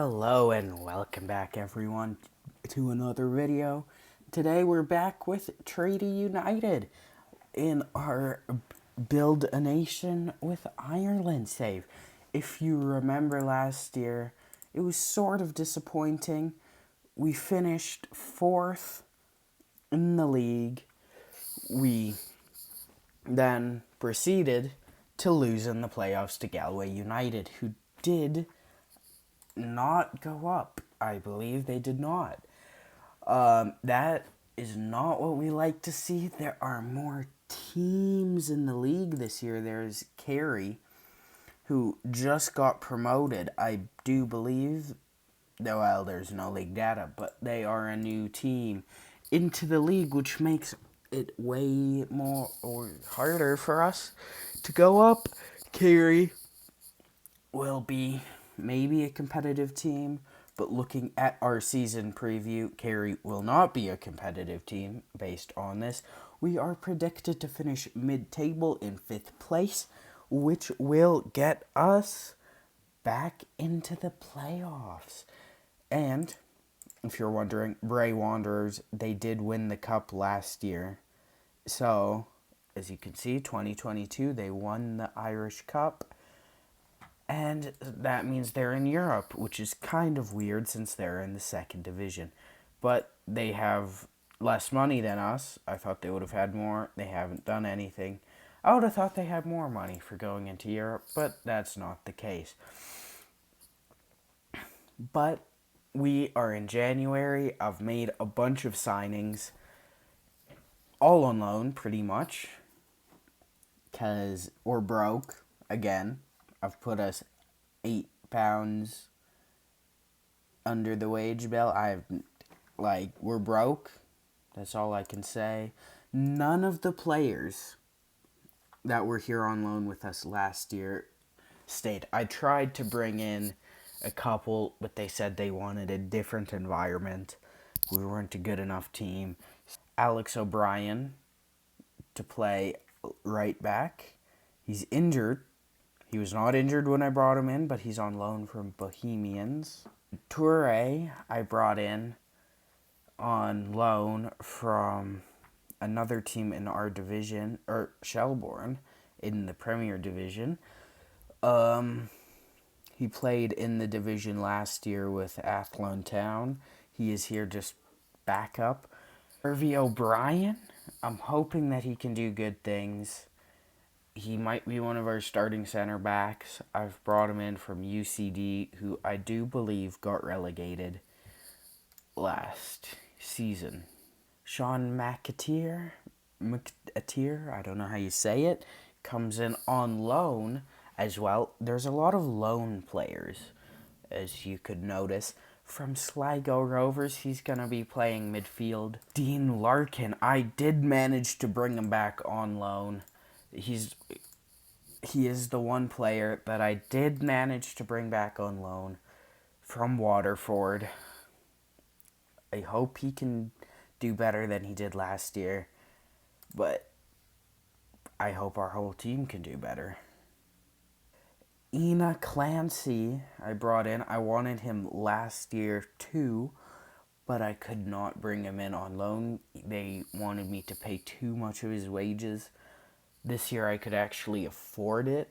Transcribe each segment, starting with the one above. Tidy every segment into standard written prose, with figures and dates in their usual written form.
Hello and welcome back everyone to another video. Today we're back with Treaty United in our Build a Nation with Ireland save. If you remember last year, it was sort of disappointing. We finished 4th in the league. We then proceeded to lose in the playoffs to Galway United, who did not go up. I believe they did not. That is not what we like to see. There are more teams in the league this year. There's Kerry, who just got promoted. I do believe, well, there's no league data, but they are a new team into the league, which makes it way more or harder for us to go up. Kerry will be maybe a competitive team, but looking at our season preview, Kerry will not be a competitive team based on this. We are predicted to finish mid-table in 5th place, which will get us back into the playoffs. And if you're wondering, Bray Wanderers, they did win the cup last year. So, as you can see, 2022, they won the Irish Cup. And that means they're in Europe, which is kind of weird since they're in the 2nd division. But they have less money than us. I thought they would have had more. They haven't done anything. I would have thought they had more money for going into Europe, but that's not the case. But we are in January. I've made a bunch of signings, all on loan pretty much, because we're broke again. I've put us £8 under the wage bill. We're broke. That's all I can say. None of the players that were here on loan with us last year stayed. I tried to bring in a couple, but they said they wanted a different environment. We weren't a good enough team. Alex O'Brien to play right back. He's injured. He was not injured when I brought him in, but he's on loan from Bohemians. Toure, I brought in on loan from another team in our division, or Shelbourne, in the Premier Division. He played in the division last year with Athlone Town. He is here just backup. Harvey O'Brien, I'm hoping that he can do good things. He might be one of our starting center backs. I've brought him in from UCD, who I do believe got relegated last season. Sean McAteer, I don't know how you say it, comes in on loan as well. There's a lot of loan players, as you could notice. From Sligo Rovers, he's going to be playing midfield. Dean Larkin, I did manage to bring him back on loan. He is the one player that I did manage to bring back on loan from Waterford. I hope he can do better than he did last year, but I hope our whole team can do better. Ina Clancy, I brought in. I wanted him last year too, but I could not bring him in on loan. They wanted me to pay too much of his wages. This year I could actually afford it,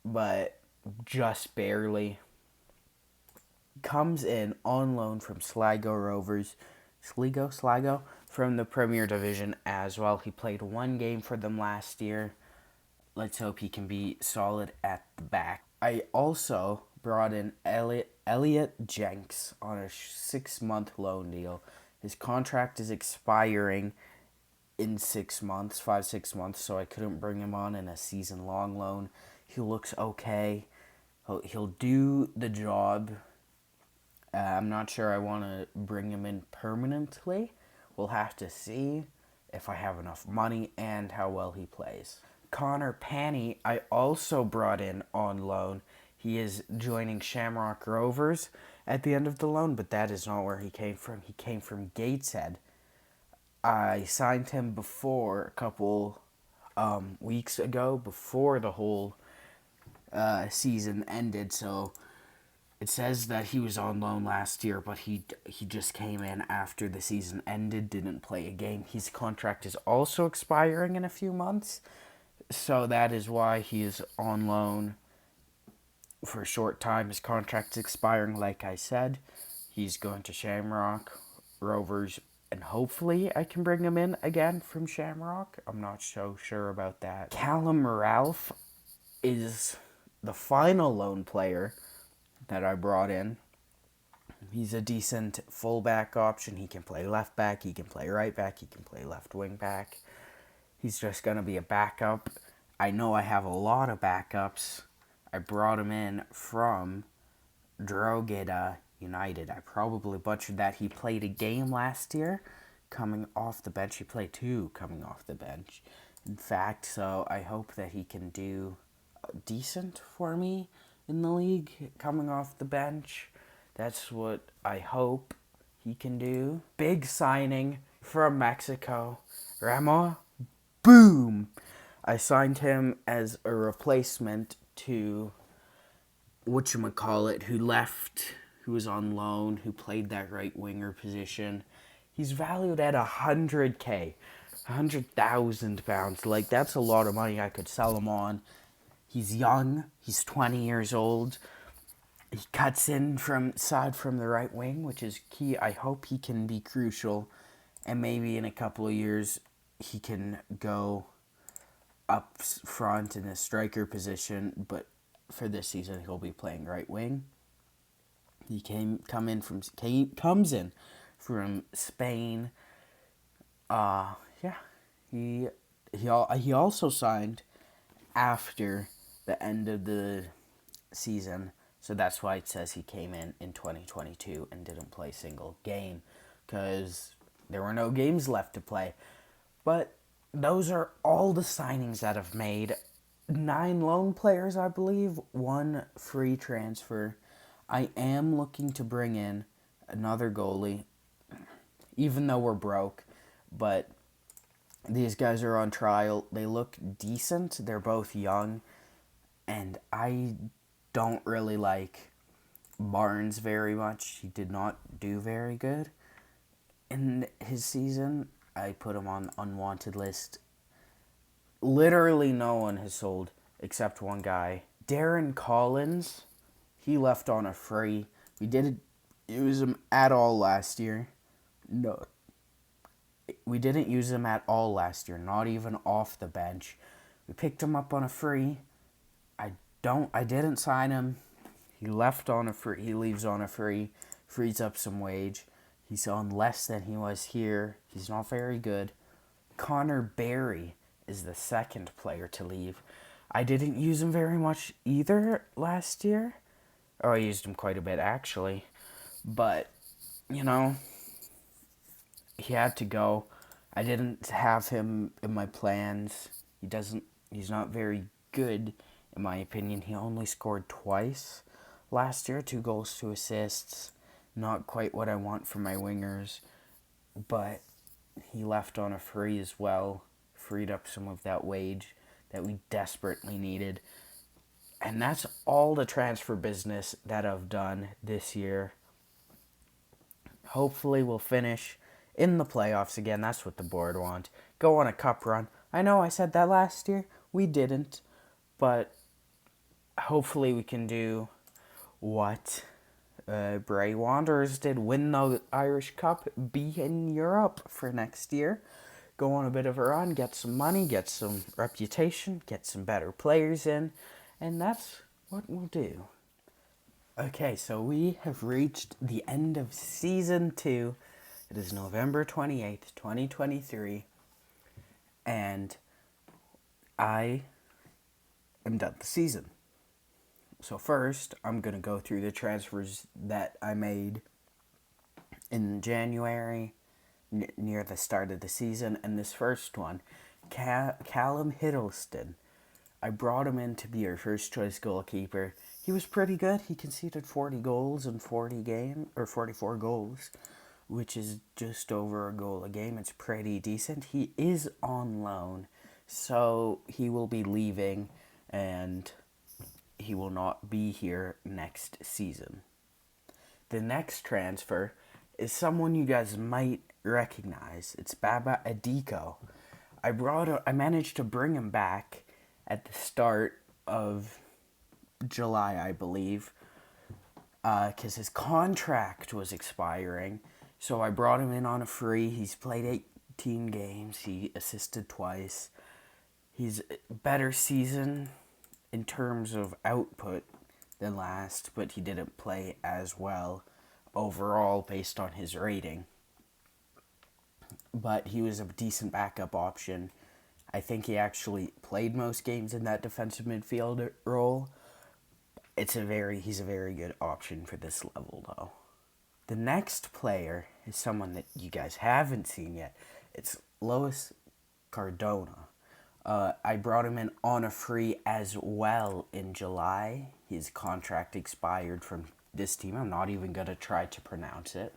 but just barely. Comes in on loan from Sligo Rovers. Sligo? From the Premier Division as well. He played one game for them last year. Let's hope he can be solid at the back. I also brought in Elliot Jenks on a 6-month loan deal. His contract is expiring in 6 months, 5-6 months, so I couldn't bring him on in a season-long loan. He looks okay. He'll do the job. I'm not sure I want to bring him in permanently. We'll have to see if I have enough money and how well he plays. Connor Panny, I also brought in on loan. He is joining Shamrock Rovers at the end of the loan, but that is not where he came from. He came from Gateshead. I signed him before, a couple weeks ago, before the whole season ended, so It says that he was on loan last year, but he just came in after the season ended, didn't play a game. His contract is also expiring in a few months, so that is why he is on loan for a short time. His contract's expiring, like I said. He's going to Shamrock Rovers, and hopefully I can bring him in again from Shamrock. I'm not so sure about that. Callum Ralph is the final loan player that I brought in. He's a decent fullback option. He can play left back, he can play right back, he can play left wing back. He's just going to be a backup. I know I have a lot of backups. I brought him in from Drogheda United. I probably butchered that. He played a game last year coming off the bench. He played 2 coming off the bench, in fact, so I hope that he can do decent for me in the league coming off the bench. That's what I hope he can do. Big signing from Mexico. Ramo, boom! I signed him as a replacement to whatchamacallit, who left, who was on loan, who played that right winger position. He's valued at $100K, £100,000. Like, that's a lot of money I could sell him on. He's young. He's 20 years old. He cuts in from the right wing, which is key. I hope he can be crucial, and maybe in a couple of years he can go up front in a striker position. But for this season, he'll be playing right wing. He comes in from Spain. He also signed after the end of the season, so that's why it says he came in 2022 and didn't play a single game, because there were no games left to play. But those are all the signings that I've made. 9 loan players, I believe, 1 free transfer. I am looking to bring in another goalie, even though we're broke, but these guys are on trial. They look decent. They're both young, and I don't really like Barnes very much. He did not do very good in his season. I put him on unwanted list. Literally no one has sold except one guy. Darren Collins, he left on a free. We didn't use him at all last year. No. We didn't use him at all last year, not even off the bench. We picked him up on a free. I didn't sign him. He left on a free. He leaves on a free. Frees up some wage. He's on less than he was here. He's not very good. Connor Barry is the second player to leave. I didn't use him very much either last year. Or I used him quite a bit, actually. But, you know, he had to go. I didn't have him in my plans. He's not very good, in my opinion. He only scored twice last year, 2 goals, 2 assists. Not quite what I want for my wingers, but he left on a free as well. Freed up some of that wage that we desperately needed. And that's all the transfer business that I've done this year. Hopefully we'll finish in the playoffs again. That's what the board want. Go on a cup run. I know I said that last year. We didn't. But hopefully we can do what Bray Wanderers did. Win the Irish Cup. Be in Europe for next year. Go on a bit of a run. Get some money. Get some reputation. Get some better players in. And that's what we'll do. Okay, so we have reached the end of Season 2. It is November 28th, 2023. And I am done the season. So first, I'm going to go through the transfers that I made in January, near the start of the season. And this first one, Callum Hiddleston. I brought him in to be our first choice goalkeeper. He was pretty good. He conceded 40 goals in 44 goals, which is just over a goal a game. It's pretty decent. He is on loan, so he will be leaving, and he will not be here next season. The next transfer is someone you guys might recognize. It's Baba Adiko. I managed to bring him back at the start of July, I believe, because his contract was expiring. So I brought him in on a free. He's played 18 games. He assisted twice. He's a better season in terms of output than last, but he didn't play as well overall based on his rating. But he was a decent backup option. I think he actually played most games in that defensive midfielder role. He's a very good option for this level, though. The next player is someone that you guys haven't seen yet. It's Lois Cardona. I brought him in on a free as well in July. His contract expired from this team. I'm not even going to try to pronounce it.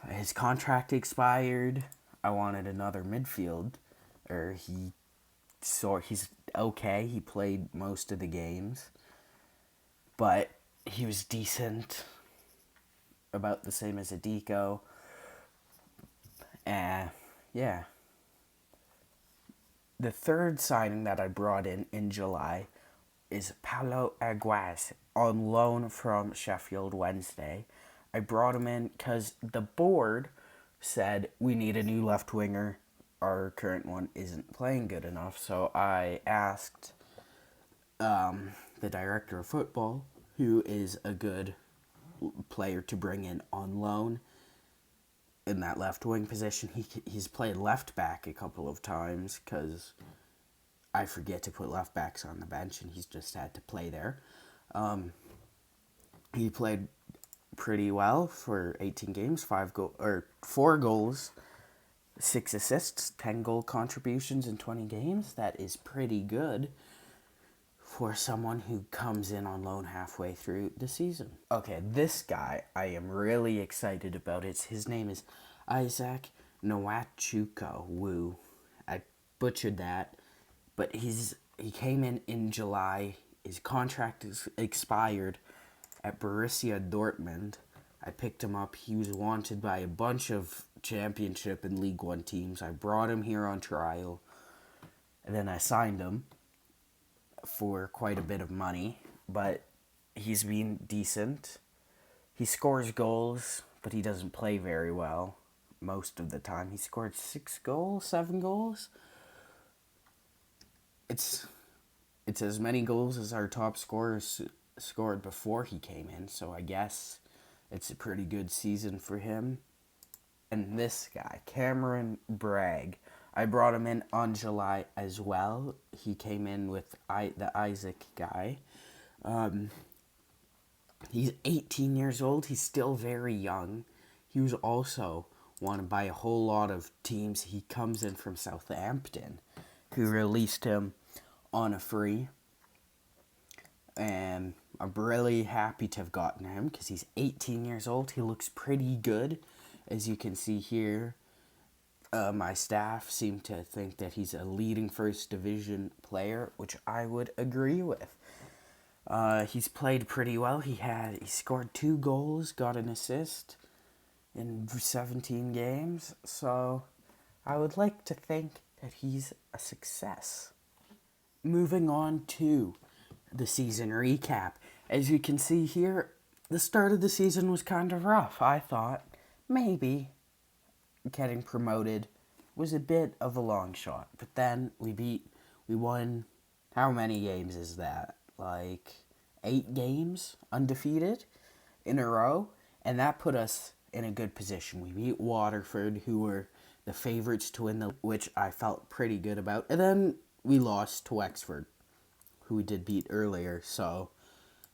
His contract expired. I wanted another midfield. He's okay. He played most of the games. But he was decent. About the same as Adiko. Yeah. The third signing that I brought in July is Paulo Aguas on loan from Sheffield Wednesday. I brought him in because the board said we need a new left winger. Our current one isn't playing good enough. So I asked the director of football, who is a good player to bring in on loan in that left wing position. He's played left back a couple of times because I forget to put left backs on the bench, and he's just had to play there. He played pretty well for 18 games, 4 goals, 6 assists, 10 goal contributions in 20 games. That is pretty good for someone who comes in on loan halfway through the season. Okay, this guy I am really excited about. His name is Isaac Nwachukwu. I butchered that, but he came in July. His contract is expired at Borussia Dortmund. I picked him up. He was wanted by a bunch of Championship and League One teams. I brought him here on trial, and then I signed him for quite a bit of money, but he's been decent. He scores goals, but he doesn't play very well most of the time. He scored 7 goals. It's as many goals as our top scorers scored before he came in, so I guess it's a pretty good season for him. And this guy, Cameron Bragg, I brought him in on July as well. He came in with the Isaac guy. He's 18 years old. He's still very young. He was also wanted by a whole lot of teams. He comes in from Southampton, who released him on a free. And I'm really happy to have gotten him because he's 18 years old. He looks pretty good, as you can see here. My staff seem to think that he's a leading first division player, which I would agree with. He's played pretty well. He scored 2 goals, got an assist in 17 games. So I would like to think that he's a success. Moving on to the season recap. As you can see here, the start of the season was kind of rough. I thought maybe getting promoted was a bit of a long shot. But then we won, how many games is that? Like 8 games undefeated in a row. And that put us in a good position. We beat Waterford, who were the favourites to win which I felt pretty good about. And then we lost to Wexford, who we did beat earlier. So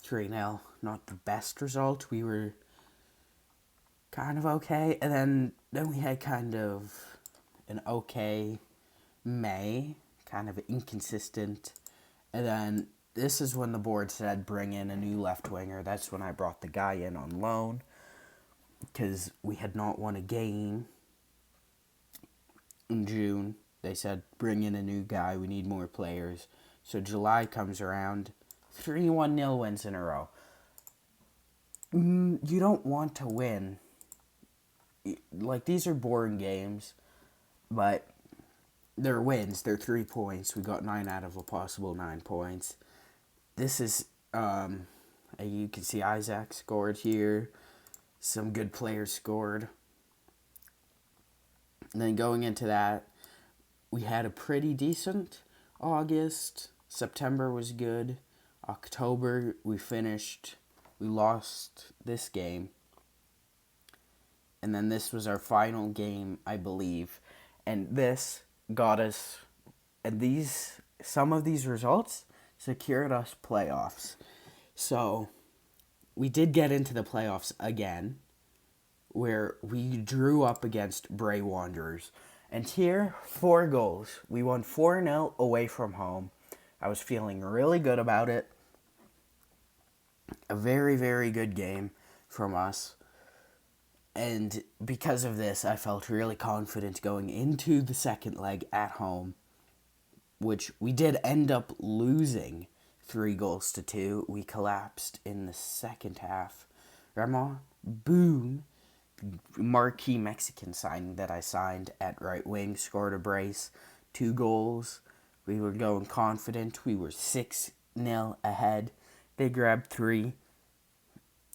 3-0, not the best result. We were kind of okay. And then we had kind of an okay May, kind of inconsistent. And then this is when the board said bring in a new left winger. That's when I brought the guy in on loan, because we had not won a game in June. They said bring in a new guy. We need more players. So July comes around, 3-1-0 wins in a row. You don't want to win. Like, these are boring games, but they're wins. They're 3 points. We got 9 out of a possible 9 points. This is, you can see Isaac scored here. Some good players scored. And then going into that, we had a pretty decent August. September was good. October, we lost this game. And then this was our final game, I believe. And this got us, and some of these results secured us playoffs. So we did get into the playoffs again, where we drew up against Bray Wanderers. And here, 4 goals. We won 4-0 away from home. I was feeling really good about it. A very, very good game from us. And because of this, I felt really confident going into the second leg at home, which we did end up losing 3-2. We collapsed in the second half. Ramon Boone, marquee Mexican signing that I signed at right wing, scored a brace, 2 goals. We were going confident. We were 6-0 ahead. They grabbed 3.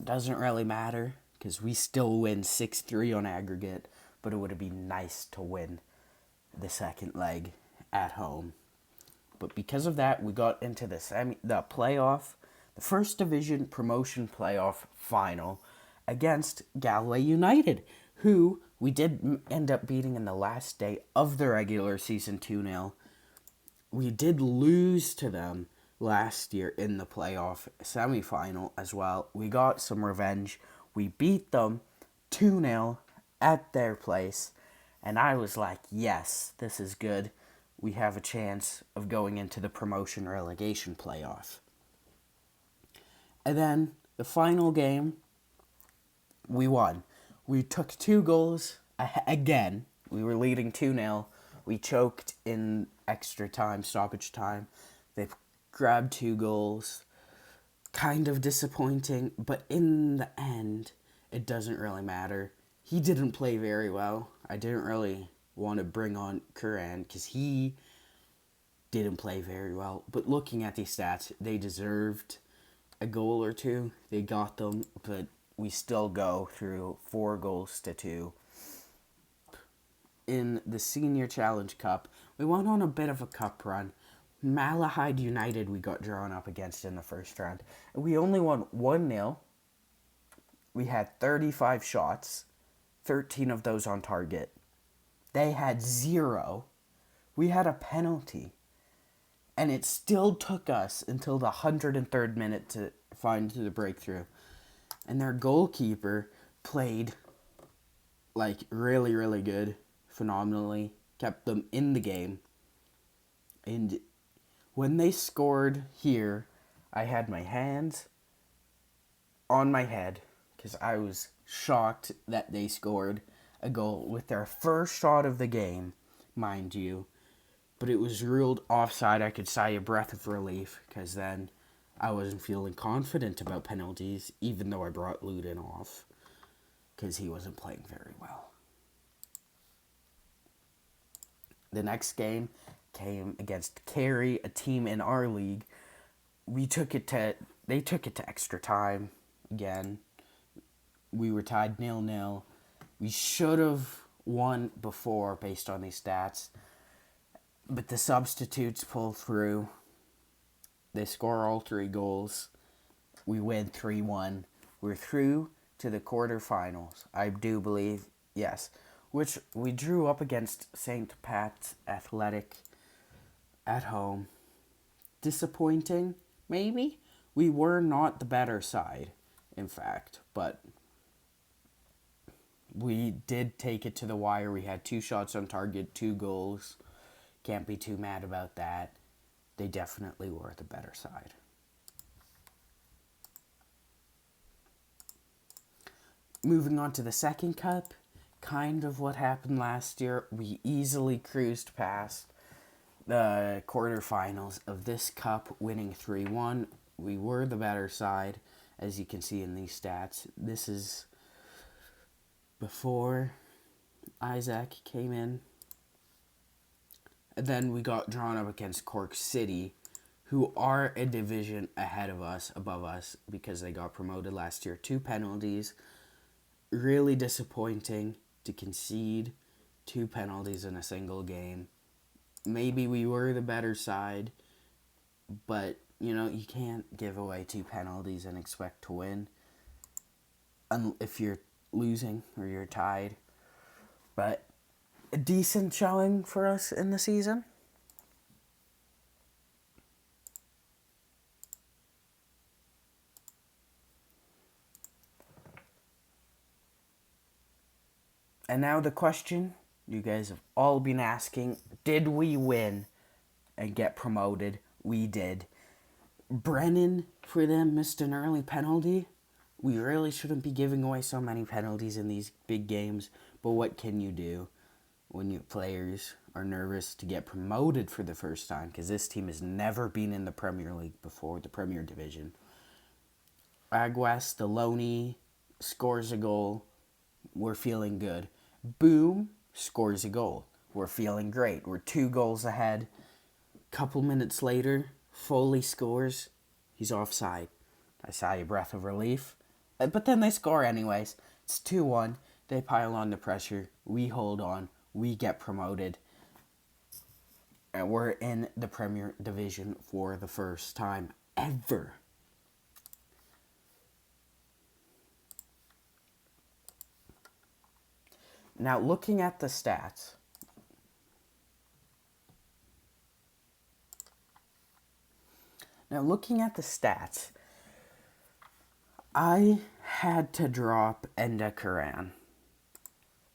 Doesn't really matter, because we still win 6-3 on aggregate, but it would have been nice to win the second leg at home. But because of that, we got into the playoff, the first division promotion playoff final against Galway United, who we did end up beating in the last day of the regular season 2-0. We did lose to them last year in the playoff semifinal as well. We got some revenge. We beat them 2-0 at their place, and I was like, yes, this is good. We have a chance of going into the promotion relegation playoff. And then the final game, we won. We took 2 goals again. We were leading 2-0. We choked in extra time, stoppage time. They grabbed 2 goals. Kind of disappointing, but in the end, it doesn't really matter. He didn't play very well. I didn't really want to bring on Curran because he didn't play very well. But looking at these stats, they deserved a goal or 2. They got them, but we still go through 4-2. In the Senior Challenge Cup, we went on a bit of a cup run. Malahide United we got drawn up against in the first round. We only won 1-0. We had 35 shots, 13 of those on target. They had 0. We had a penalty. And it still took us until the 103rd minute to find the breakthrough. And their goalkeeper played like really, really good, phenomenally, kept them in the game. And when they scored here, I had my hands on my head because I was shocked that they scored a goal with their first shot of the game, mind you. But it was ruled offside. I could sigh a breath of relief because then I wasn't feeling confident about penalties, even though I brought Ludin off because he wasn't playing very well. The next game came against Kerry, a team in our league. They took it to extra time again. We were tied 0-0. We should have won before based on these stats, but the substitutes pull through. They score all 3 goals. We win 3-1. We're through to the quarterfinals, I do believe, yes, which we drew up against St. Pat's Athletic at home. Disappointing, maybe? We were not the better side, in fact, but we did take it to the wire. We had 2 shots on target, 2 goals. Can't be too mad about that. They definitely were the better side. Moving on to the second cup, kind of what happened last year. We easily cruised past the quarterfinals of this cup, winning 3-1. We were the better side, as you can see in these stats. This is before Isaac came in. And then we got drawn up against Cork City, who are a division ahead of us, above us, because they got promoted last year. 2 penalties. Really disappointing to concede 2 penalties in a single game. Maybe we were the better side, but, you can't give away 2 penalties and expect to win if you're losing or you're tied. But a decent showing for us in the season. And now the question you guys have all been asking, did we win and get promoted? We did. Brennan, for them, missed an early penalty. We really shouldn't be giving away so many penalties in these big games, but what can you do when your players are nervous to get promoted for the first time? Because this team has never been in the Premier League before, the Premier Division. Aguas Deloney scores a goal. We're feeling good. Boom scores a goal. We're feeling great. We're 2 goals ahead. Couple minutes later, Foley scores. He's offside. I sigh a breath of relief. But then they score anyways. It's 2-1. They pile on the pressure. We hold on. We get promoted. And we're in the Premier Division for the first time ever. Now, looking at the stats, I had to drop Enda Karan.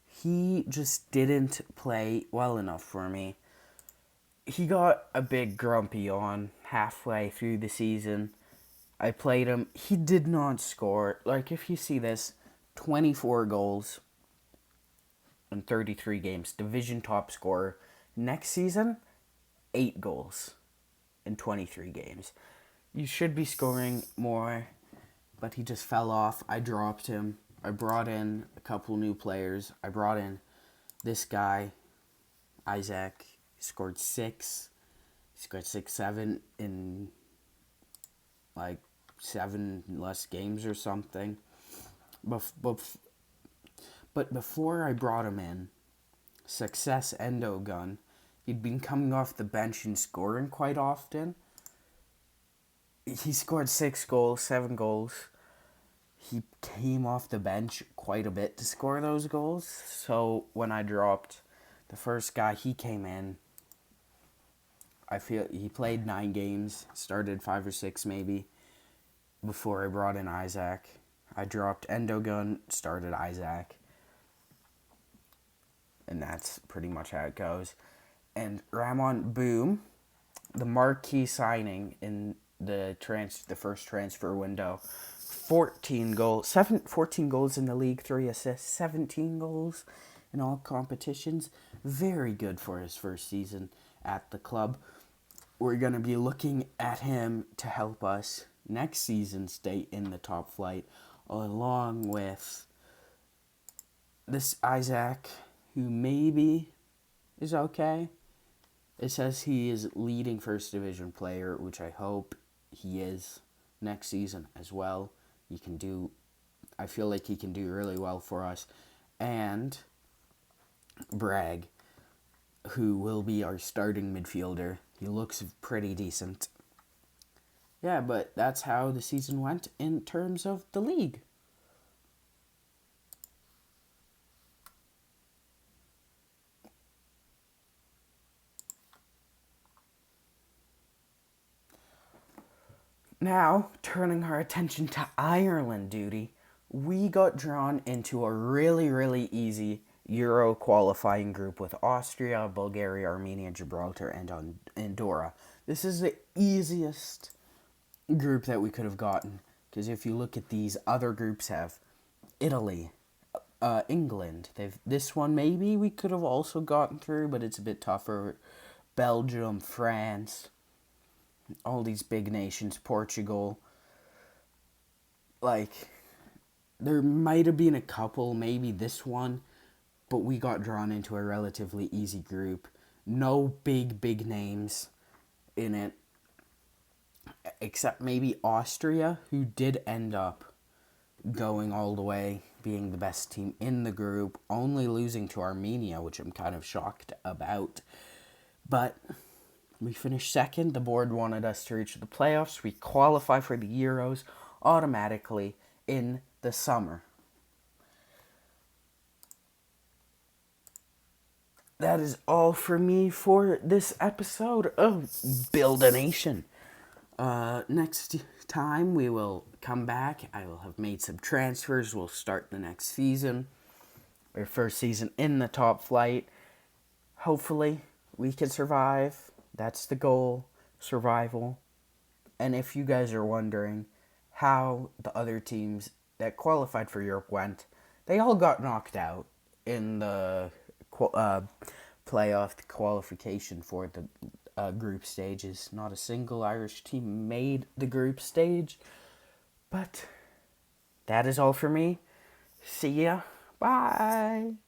He just didn't play well enough for me. He got a big grumpy on halfway through the season. I played him. He did not score. Like, if you see this, 24 goals in 33 games. Division top scorer. Next season, 8 goals in 23 games. You should be scoring more, but he just fell off. I dropped him. I brought in a couple new players. I brought in this guy, Isaac. He scored 6. He scored 6-7 in like 7 less games or something. But before I brought him in, Success Endogun, he'd been coming off the bench and scoring quite often. He scored 6 goals, 7 goals. He came off the bench quite a bit to score those goals. So when I dropped the first guy, he came in. I feel he played 9 games, started 5 or 6 maybe, before I brought in Isaac. I dropped Endogun, started Isaac. And that's pretty much how it goes. And Ramon Boom, the marquee signing in the first transfer window, 14 goals in the league, 3 assists, 17 goals in all competitions. Very good for his first season at the club. We're going to be looking at him to help us next season stay in the top flight, along with this Isaac, who maybe is okay. It says he is leading first division player, which I hope he is next season as well. I feel like he can do really well for us. And Bragg, who will be our starting midfielder. He looks pretty decent. Yeah, but that's how the season went in terms of the league. Now, turning our attention to Ireland duty, we got drawn into a really, really easy Euro qualifying group with Austria, Bulgaria, Armenia, Gibraltar, and Andorra. This is the easiest group that we could have gotten, because if you look at these, other groups have Italy, England. This one maybe we could have also gotten through, but it's a bit tougher. Belgium, France, all these big nations, Portugal. like, there might have been a couple, maybe this one, but we got drawn into a relatively easy group. No big names in it, except maybe Austria, who did end up going all the way, being the best team in the group, only losing to Armenia, which I'm kind of shocked about. But we finished second. The board wanted us to reach the playoffs. We qualify for the Euros automatically in the summer. That is all for me for this episode of Build a Nation. Next time we will come back. I will have made some transfers. We'll start the next season. Our first season in the top flight. Hopefully we can survive. That's the goal. Survival. And if you guys are wondering how the other teams that qualified for Europe went, they all got knocked out in the playoff qualification for the group stages. Not a single Irish team made the group stage. But that is all for me. See ya. Bye.